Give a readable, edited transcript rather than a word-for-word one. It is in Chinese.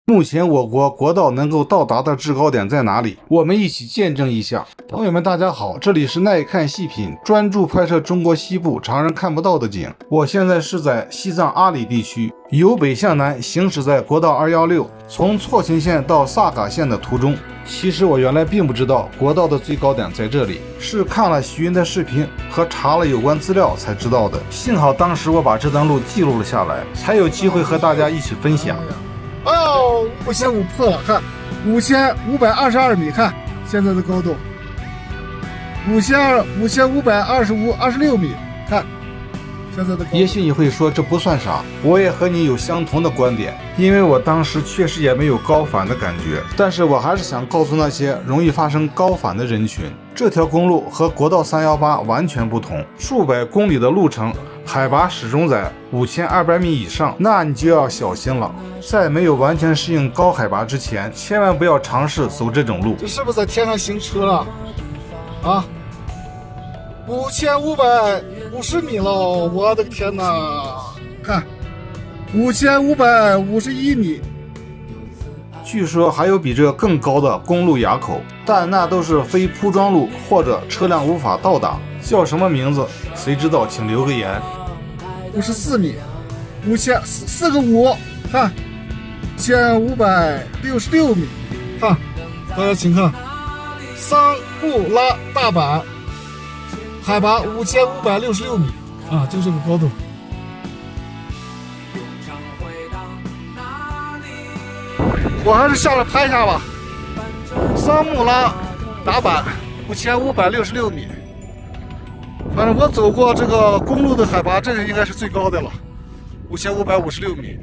目前我国国道能够到达的制高点在哪里？我们一起见证一下。朋友们，大家好，这里是耐看细品，专注拍摄中国西部常人看不到的景。我现在是在西藏阿里地区，由北向南行驶在国道216，从错勤县到萨嘎县的途中。其实我原来并不知道国道的最高点在这里，是看了徐云的视频和查了有关资料才知道的。幸好当时我把这段路记录了下来，才有机会和大家一起分享。哎呦，5500破了，看5522米，看现在的高度，5526米，看现在的高度。也许你会说这不算啥，我也和你有相同的观点，因为我当时确实也没有高反的感觉，但是我还是想告诉那些容易发生高反的人群，这条公路和国道318完全不同，数百公里的路程，海拔始终在5200米以上，那你就要小心了。在没有完全适应高海拔之前，千万不要尝试走这种路。这是不是在天上行车了？啊，5550米了，我的天哪！看5551米。据说还有比这更高的公路垭口，但那都是非铺装路或者车辆无法到达。叫什么名字？谁知道请留个言。54米，4个5，看1566米，看大家请看，桑木拉大坂，海拔5566米啊，就这个高度。我还是下来拍一下吧。桑木拉大坂5566米，反正我走过这个公路的海拔，这个应该是最高的了，5556米。